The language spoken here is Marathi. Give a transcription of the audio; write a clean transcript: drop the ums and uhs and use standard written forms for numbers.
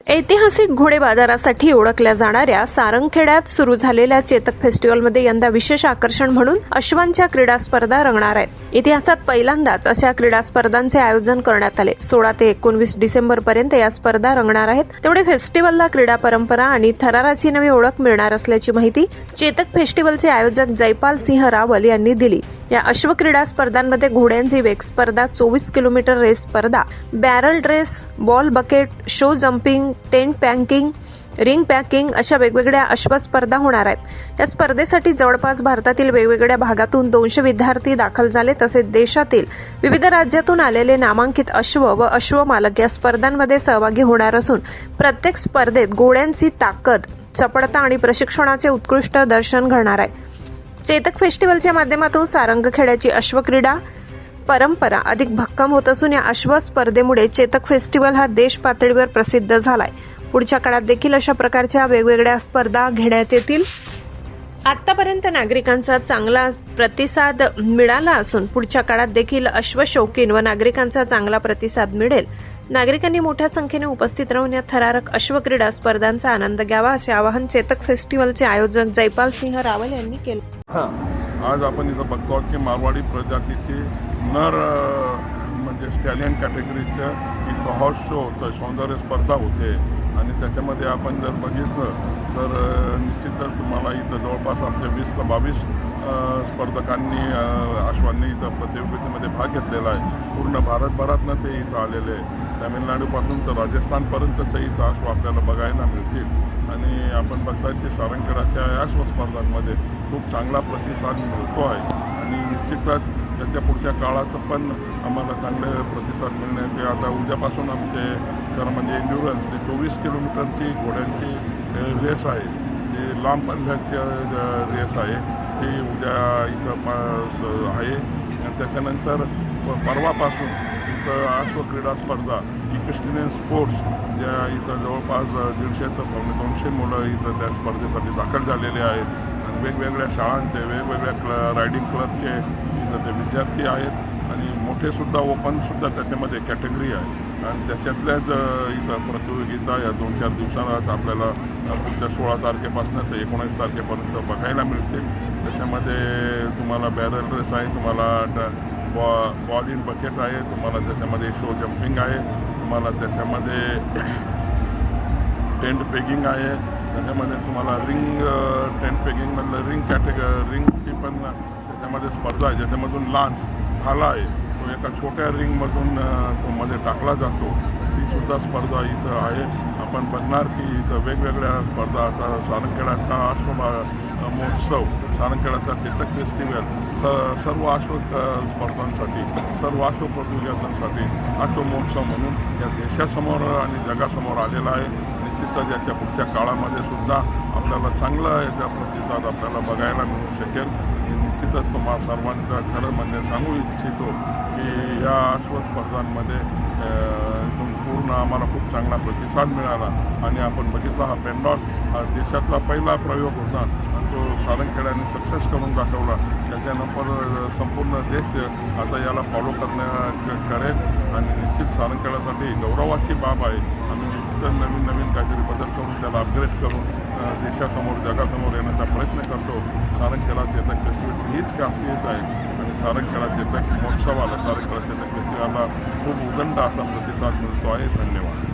ऐतिहासिक घोडे बाजारासाठी ओळखल्या जाणाऱ्या सारंगखेड्यात सुरू झालेल्या चेतक फेस्टिवलमध्ये यंदा विशेष आकर्षण म्हणून अश्वांच्या क्रीडा स्पर्धा रंगणार आहेत। इतिहासात पहिल्यांदाच अशा क्रीडा स्पर्धांचे आयोजन करण्यात आले। 16 ते 19 डिसेंबर पर्यंत या स्पर्धा रंगणार आहेत। तेवढे फेस्टिवलला क्रीडा परंपरा आणि थराराची नवी ओळख मिळणार असल्याची माहिती चेतक फेस्टिवलचे आयोजक जयपाल सिंह रावल यांनी दिली। या अश्व क्रीडा स्पर्धांमध्ये घोड्यांची वेग स्पर्धा, 24 किलोमीटर रेस स्पर्धा, barrel race, ball bucket, show jumping, tent pegging, ring pegging अशा वेगवेगळ्या अश्व स्पर्धा होणार आहेत। या स्पर्धेसाठी जवळपास भारतातील वेगवेगळ्या भागातून 200 विद्यार्थी दाखल झाले। तसेच देशातील विविध राज्यातून आलेले नामांकित अश्व व अश्व मालक या स्पर्धांमध्ये सहभागी होणार असून प्रत्येक स्पर्धेत घोड्यांची ताकद, चपळता आणि प्रशिक्षणाचे उत्कृष्ट दर्शन घडणार आहे। चेतक फेस्टिवलच्या माध्यमातून सारंगखेड्याची अश्वक्रीडा परंपरा अधिक भक्कम होत असून या अश्व स्पर्धेमुळे चेतक फेस्टिवल हा देश पातळीवर प्रसिद्ध झालाय। पुढच्या काळात देखील अशा प्रकारच्या वेगवेगळ्या स्पर्धा घेण्यात येतील। आतापर्यंत नागरिकांचा चांगला प्रतिसाद मिळाला असून पुढच्या काळात देखील अश्व शौकीन व नागरिकांचा चांगला प्रतिसाद मिळेल। नागरिकांनी मोठ्या संख्येने उपस्थित राहून या थरारक अश्व क्रीडा स्पर्धांचा आनंद घ्यावा असे आवाहन चेतक फेस्टिवलचे आयोजक जयपाल सिंह रावल यांनी केले। आज आपण इथं बघतो की मारवाडी प्रजातीची नर म्हणजे स्टॅलियन कॅटेगरीच्या इथं हॉर्स शो होतं, सौंदर्य स्पर्धा होते आणि त्याच्यामध्ये आपण जर बघितलं तर निश्चितच तुम्हाला इथं जवळपास आमच्या 20 ते 22 स्पर्धकांनी अश्वांनी इथं प्रतियोगितेमध्ये भाग घेतलेला आहे। पूर्ण भारतभरातनं ते इथं आलेले आहे। तामिळनाडूपासून तर राजस्थानपर्यंतचं इथं अश्व आपल्याला बघायला मिळतील आणि आपण बघताय की सारंगखेड्याच्या या अश्व स्पर्धांमध्ये खूप चांगला प्रतिसाद मिळतो आहे आणि निश्चितच त्याच्या पुढच्या काळात पण आम्हाला चांगले प्रतिसाद मिळण्याचे आता उद्यापासून आमचे जर म्हणजे एन्ड्युरन्स ते 24 किलोमीटरची घोड्यांची रेस आहे, ती लांब पल्ल्याची रेस आहे, ती उद्या इथं आहे आणि त्याच्यानंतर परवापासून इथं अश्व क्रीडा स्पर्धा इक्वेस्ट्रियन स्पोर्ट्स ज्या इथं जवळपास 150 ते 200 मुलं इथं त्या स्पर्धेसाठी दाखल झालेले आहेत आणि वेगवेगळ्या शाळांचे, वेगवेगळ्या रायडिंग क्लबचे इथं ते विद्यार्थी आहेत आणि मोठेसुद्धा ओपनसुद्धा त्याच्यामध्ये कॅटेगरी आहे आणि त्याच्यातल्याच इथं प्रतियोगिता या 2-4 दिवसात आपल्याला पुढच्या 16 तारखेपासून ते 19 तारखेपर्यंत बघायला मिळतील। त्याच्यामध्ये तुम्हाला बॅरल रेस आहे, तुम्हाला बॉल इन बकेट आहे, तुम्हाला त्याच्यामध्ये शो जम्पिंग आहे, तुम्हाला त्याच्यामध्ये टेंट पेगिंग आहे, त्याच्यामध्ये तुम्हाला रिंग टेंट पेगिंगमधलं रिंगची पण त्याच्यामध्ये स्पर्धा आहे, ज्याच्यामधून लान्स भाला आहे तो एका छोट्या रिंगमधून तो मध्ये टाकला जातो, तीसुद्धा स्पर्धा इथं आहे। आपण बघणार की इथं वेगवेगळ्या स्पर्धा आता सारंगखेड्याचा अश्व महोत्सव, सारंगखेड्याचा चेतक फेस्टिवल सर्व अश्व स्पर्धांसाठी, सर्व अश्व प्रतियोगितांसाठी अश्व महोत्सव म्हणून या देशासमोर आणि जगासमोर आलेला आहे। निश्चितच याच्या पुढच्या काळामध्ये सुद्धा आपल्याला चांगला याचा प्रतिसाद आपल्याला बघायला मिळू शकेल। निश्चितच तुम्हाला सर्वांचा खरं म्हणजे सांगू इच्छितो की या अश्व स्पर्धांमध्ये पूर्ण आम्हाला खूप चांगला प्रतिसाद मिळाला आणि आपण बघितला हा पेंडॉल हा देशातला पहिला प्रयोग होता आणि तो सारंगखेड्याने सक्सेस करून दाखवला। त्याच्यानंतर संपूर्ण देश आता याला फॉलो करेल आणि निश्चित सारंगखेड्यासाठी गौरवाची बाब आहे। आम्ही निश्चितच नवीन काहीतरी बदल करून त्याला अपग्रेड करून देशासमोर, जगासमोर येण्याचा प्रयत्न करतो। सारंगखेडा चेतक फेस्टिवलची हीच खासियत आहे आणि सारंगखेडा चेतक महोत्सवाला, सारंगखेडा चेतक फेस्टिवलला खूप उदंड असा प्रतिसाद मिळतो आहे। धन्यवाद।